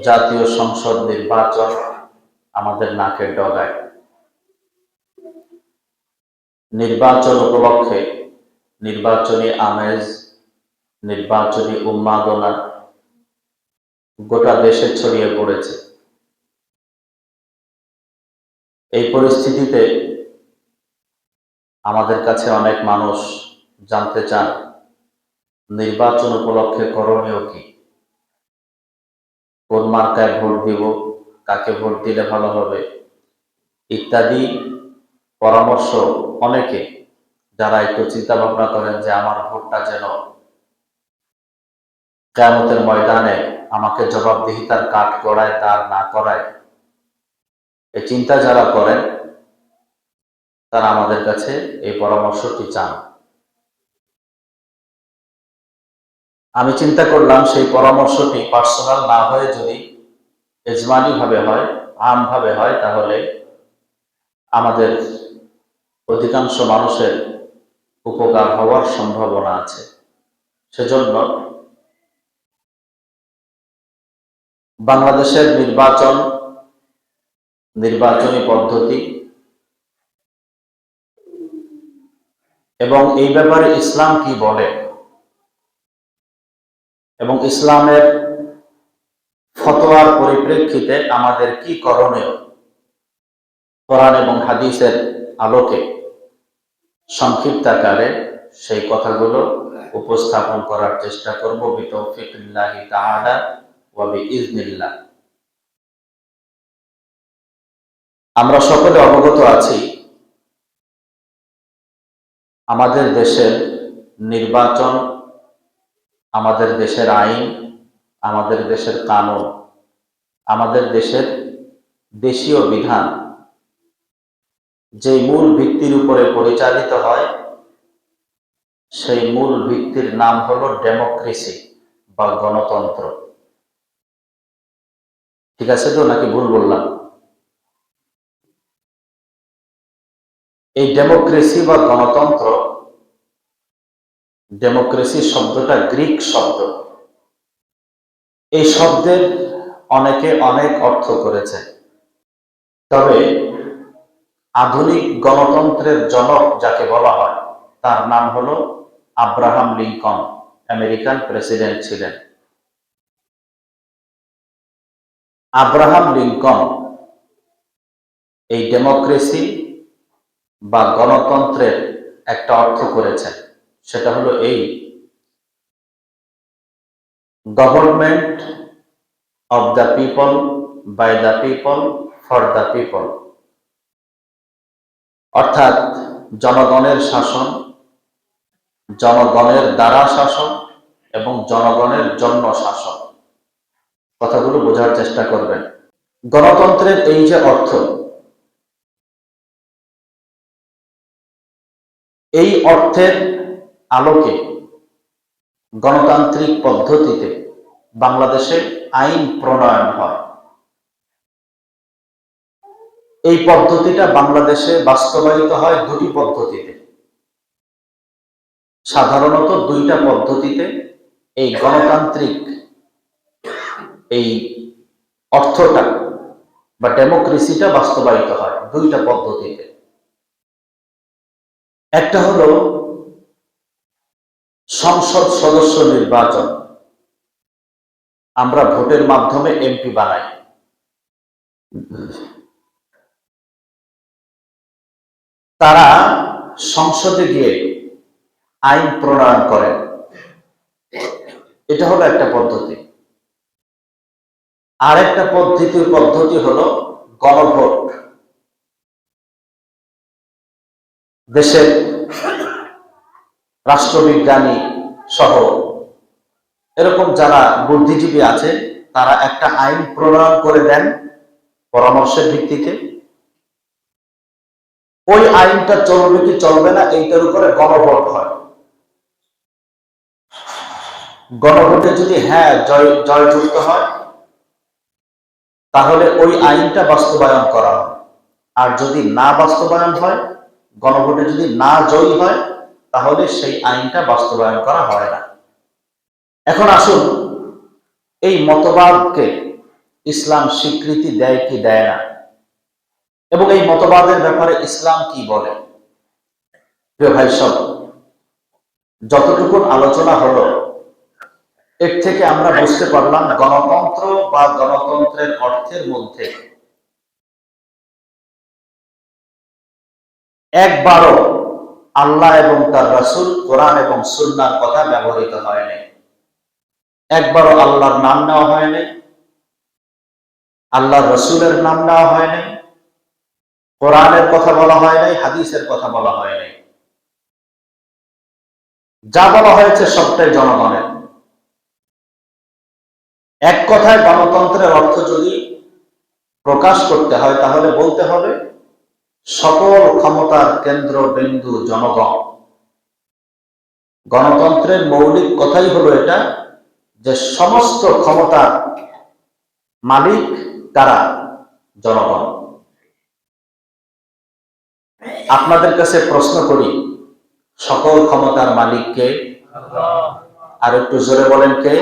জাতীয় সংসদ নির্বাচন আমাদের নাকের ডগায়। নির্বাচন উপলক্ষে নির্বাচনী আমেজ, নির্বাচনী উন্মাদনা গোটা দেশে ছড়িয়ে পড়েছে। এই পরিস্থিতিতে আমাদের কাছে অনেক মানুষ জানতে চান নির্বাচন উপলক্ষে করণীয় কি, কোন মার্কায় ভোট দিব, কাকে ভোট দিলে ভালো হবে ইত্যাদি পরামর্শ অনেকে, যারা একটু চিন্তা ভাবনা করেন যে আমার ভোটটা যেন কিয়ামতের ময়দানে আমাকে জবাবদিহিতার কাঠ গড়ায় দাঁড় না করায়, এই চিন্তা যারা করেন তারা আমাদের কাছে এই পরামর্শটি চান। আমি চিন্তা করলাম সেই পরামর্শটি পার্সোনাল না হয়ে যদি ইজমানি ভাবে হয়, আমভাবে হয়, তাহলে আমাদের অধিকাংশ মানুষের উপকার হওয়ার সম্ভাবনা আছে। সেজন্য বাংলাদেশের নির্বাচনী পদ্ধতি এবং এই ব্যাপারে ইসলাম কি বলে এবং ইসলামের ফতোয়ার পরিপ্রেক্ষিতে আমাদের কি করণীয়, কোরআন এবং হাদিসের আলোকে সংক্ষিপ্ত আকারে সেই কথাগুলো উপস্থাপন করার চেষ্টা করব বিতৌফিকিল্লাহি তাআলা ওয়া বিইজনিল্লাহ। আমরা সকলে অবগত আছি আমাদের দেশের নির্বাচন, আমাদের দেশের আইন, আমাদের দেশের কানুন, আমাদের দেশের দেশীয় বিধান যে মূল ভিত্তির উপরে পরিচালিত হয়, সেই মূল ভিত্তির নাম হলো ডেমোক্রেসি বা গণতন্ত্র। ঠিক আছে তো, নাকি ভুল বললাম? এই ডেমোক্রেসি বা গণতন্ত্র, ডেমোক্রেসি শব্দটা গ্রিক শব্দ। এই শব্দের অনেকে অনেক অর্থ করেছে, তবে আধুনিক গণতন্ত্রের জনক যাকে বলা হয় তার নাম হলো আব্রাহাম লিঙ্কন, আমেরিকান প্রেসিডেন্ট ছিলেন। আব্রাহাম লিঙ্কন এই ডেমোক্রেসি বা গণতন্ত্রের একটা অর্থ করেছেন, সেটা হলো এই: government of the people, by the people, for the people. অর্থাৎ জনগণের শাসন, জনগণের দ্বারা শাসন এবং জনগণের জন্য শাসন। কথাগুলো বোঝার চেষ্টা করবেন। গণতন্ত্রের এই যে অর্থ, এই অর্থের আলোকে গণতান্ত্রিক পদ্ধতিতে বাংলাদেশে আইন প্রণয়ন হয়। এই পদ্ধতিটা বাংলাদেশে বাস্তবায়িত হয় দুটি পদ্ধতিতে। সাধারণত দুইটা পদ্ধতিতে এই গণতান্ত্রিক এই অর্থটা বা ডেমোক্রেসিটা বাস্তবায়িত হয় দুইটা পদ্ধতিতে। একটা হলো সংসদ সদস্য নির্বাচন, আমরা ভোটের মাধ্যমে এমপি বানাই। তারা সংসদে গিয়ে আইন প্রণয়ন করেন, এটা হলো একটা পদ্ধতি। আর একটা পদ্ধতি হলো গণভোট। দেশের রাষ্ট্রবিজ্ঞানী সহ এরকম যারা বুদ্ধিজীবী আছে, তারা একটা আইন প্রণয়ন করে দেন পরামর্শের ভিত্তিতে। ওই আইনটা চলবে কি চলবে না এইটার উপরে গণভোট হয়। গণভোটে যদি হ্যাঁ জয়যুক্ত হয়, তাহলে ওই আইনটা বাস্তবায়ন করা হয়। আর যদি না বাস্তবায়ন হয়, গণভোটে যদি না জয়ী হয়, তাহলে সেই আইনটা বাস্তবায়ন করা হয় না। এখন আসুন এই মতবাদকে ইসলাম স্বীকৃতি দেয় কি দেয় না, এবং এই মতবাদের ব্যাপারে ইসলাম কি বলে। প্রিয় ভাই সব, যতটুকু আলোচনা হলো এর থেকে আমরা বুঝতে পারলাম গণতন্ত্র বা গণতন্ত্রের অর্থের মধ্যে একবারও আল্লাহ এবং তার রাসূল, কোরআন এবং সুন্নাহর কথা ব্যবহৃত হয়নি। একবারও আল্লাহর নাম নেওয়া হয়নি, আল্লাহর রাসূলের নাম নেওয়া হয়নি, কোরআনের কথা বলা হয় নাই, হাদিসের কথা বলা হয় নাই। যা বলা হয়েছে সবটাই জনগণের। এক কথায় গণতন্ত্রের অর্থ যদি প্রকাশ করতে হয় তাহলে বলতে হবে সকল ক্ষমতার কেন্দ্রবিন্দু জনগণ। গণতন্ত্রের মৌলিক কথাই হলো এটা, যে সমস্ত ক্ষমতার মালিক কারা? জনগণ। আপনাদের কাছে প্রশ্ন করি, সকল ক্ষমতার মালিক কে? আর একটু জোরে বলেন কে?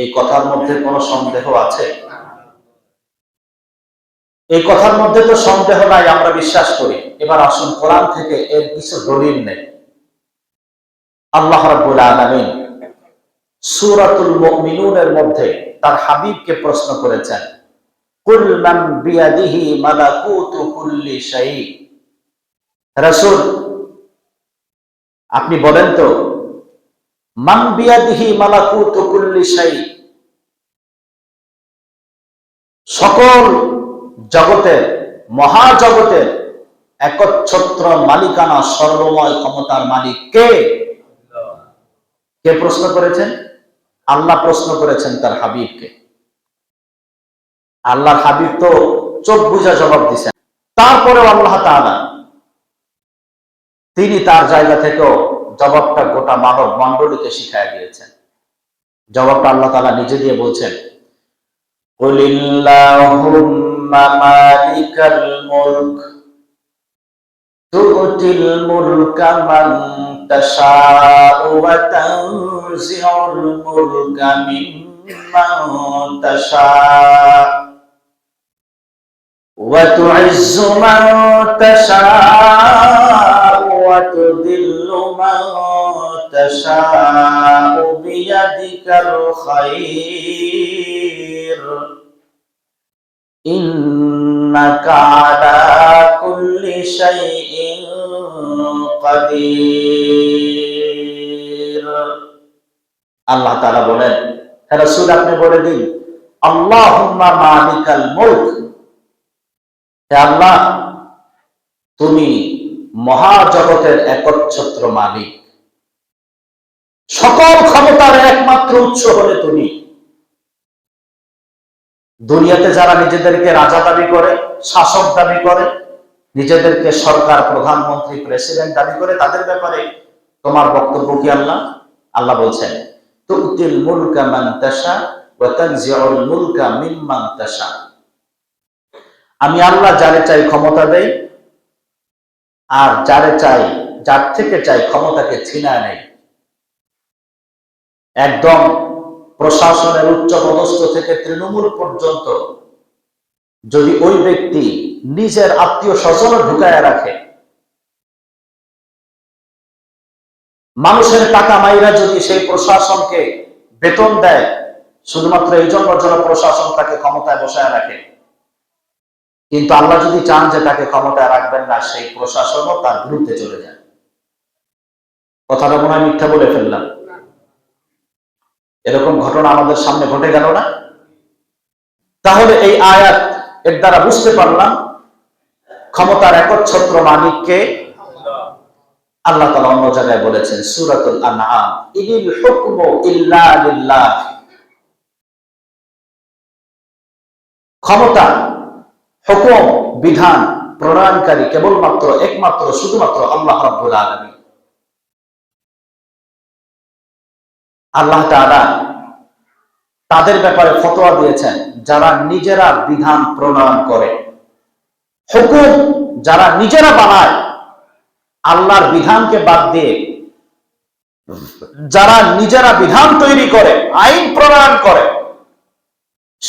এই কথার মধ্যে কোনো সন্দেহ আছে? এই কথার মধ্যে তো সন্দেহ নাই, আমরা বিশ্বাস করি। এবার আসুন কোরআন থেকে এর কিছু দলিল নেই। আল্লাহ রাব্বুল আলামিন সূরাতুল মুমিনুনের মধ্যে তার হাবিবকে প্রশ্ন করেছেন, কুল মান বিয়াদিহি মালাকুতু কুল্লি শাই। রাসূল, আপনি বলেন তো, মান বিয়াদিহি মালাকুতু কুল্লি শাই, সকল জগতের, মহাজগতের একচ্ছত্র মালিকানা, সর্বময় ক্ষমতার মালিক কে? কে প্রশ্ন করেছেন? আল্লাহ প্রশ্ন করেছেন তার হাবিবকে। আল্লাহর হাবিব তো চোখ বুজা জবাব দিচ্ছেন। তারপরেও আল্লাহ তাআলা তিনি তার জায়গা থেকেও জবাবটা গোটা মানব মণ্ডলীকে শিখায় দিয়েছেন। জবাবটা আল্লাহ তাআলা নিজে দিয়ে বলছেন, কুলিল্লাহুম্মা মালিকাল মুলক তু'তিল মুলকা মান তাশাউ ওয়া তানজিউল মুলকা মিম্মান তাশাউ ওয়া তু'ইজ্জু মান তাশাউ ওয়া তুযিল্লু মান তাশাউ বিয়াদিকাল খায়র ইন্নাকা আলা কুল্লি শাইইন কাদির। আল্লাহ তাআলা বলেন, হে রাসূল আপনি বলে দিন, আল্লাহুম্মা মালিকাল মুলক, হে আল্লাহ তুমি মহাজগতের একচ্ছত্র মালিক, সকল ক্ষমতার একমাত্র উৎস হলে তুমি। দুনিয়াতে যারা নিজেদেরকে রাজা দাবি করে, শাসক দাবি করে, নিজেদেরকে সরকার, প্রধানমন্ত্রী, প্রেসিডেন্ট দাবি করে, তাদের ব্যাপারে তোমার বক্তব্য কি আল্লাহ? আল্লাহ বলছেন, তু'তিল মুলকা মান তাশা ওয়া তানজিউল মুলকা মিম্মান তাশা। আমি আল্লাহ যারে চাই ক্ষমতা দেই, আর যারে চাই, যার থেকে চাই ক্ষমতাকে ছিনায় নেই। একদম প্রশাসনের উচ্চ পদস্থ থেকে তৃণমূল পর্যন্ত যদি ওই ব্যক্তি নিজের আত্মীয় স্বজনও ঢুকায় রাখে, মানুষের টাকা মাইরা যদি সেই প্রশাসনকে বেতন দেয় শুধুমাত্র এই জন্য যেন প্রশাসন তাকে ক্ষমতায় বসায় রাখে, কিন্তু আল্লাহ যদি চান যে তাকে ক্ষমতায় রাখবেন না, সেই প্রশাসনও তার বিরুদ্ধে চলে যায়। কথাটা মনে হয় মিথ্যা বলে ফেললাম? এরকম ঘটনা আমাদের সামনে ঘটে গেল না? তাহলে এই আয়াত এর দ্বারা বুঝতে পারলাম ক্ষমতার একচ্ছত্র মালিককে। আল্লাহ তাআলা অন্য জায়গায় বলেছেন সূরাতুল আনআম, ইনিল হুকমু ইল্লা লিল্লাহ, ক্ষমতা, হুকুম, বিধান প্রণয়নকারী কেবলমাত্র, একমাত্র, শুধুমাত্র আল্লাহ রাব্বুল আলামিন। আল্লাহ তাআলা তাদের ব্যাপারে ফতোয়া দিয়েছেন যারা নিজেরা বিধান প্রণয়ন করে, হুকুম যারা নিজেরা বানায়, আল্লাহর বিধানকে বাদ দিয়ে যারা নিজেরা বিধান তৈরি করে, আইন প্রণয়ন করে,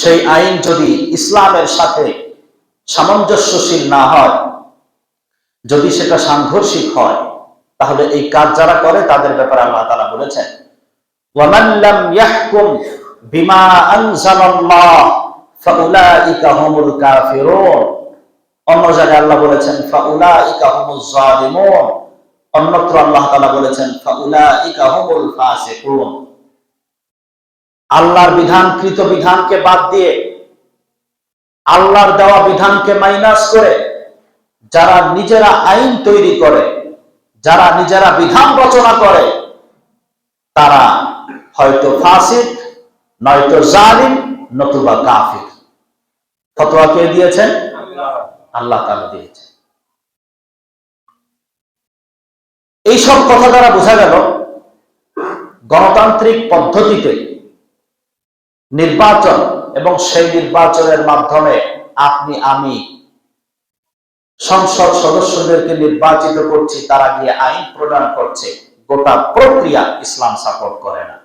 সেই আইন যদি ইসলামের সাথে সামঞ্জস্যশীল না হয়, যদি সেটা সাংঘর্ষিক হয়, তাহলে এই কাজ যারা করে তাদের ব্যাপারে আল্লাহ তাআলা বলেছেন, ওয়ামান লাম ইয়াহকুম বিমা আনজালাল্লাহ ফাউলাইকা হুমুল কাফিরুন। অন্য জায়গায় আল্লাহ বলেছেন ফাউলাইকা হুমুজ জালিমুন, অন্যত্র আল্লাহ তাআলা বলেছেন ফাউলাইকা হুমুল ফাসিকুন। আল্লাহর বিধানকৃত বিধানকে বাদ দিয়ে, আল্লাহর দেওয়া বিধানকে মাইনাস করে যারা নিজেরা আইন তৈরি করে, যারা নিজেরা বিধান রচনা করে, তারা হয়তো ফাসিক, নয়তো জালিম, নতুবা কাফির। ফতোয়া কে দিয়েছেন? আল্লাহ তাআলা দিয়েছেন। এইসব কথা দ্বারা বোঝা গেল গণতান্ত্রিক পদ্ধতিতে নির্বাচন, এবং সেই নির্বাচনের মাধ্যমে আপনি আমি সংসদ সদস্যদেরকে নির্বাচিত করছি, তারা গিয়ে আইন প্রণয়ন করছে, গোটা প্রক্রিয়া ইসলাম সাপোর্ট করে না।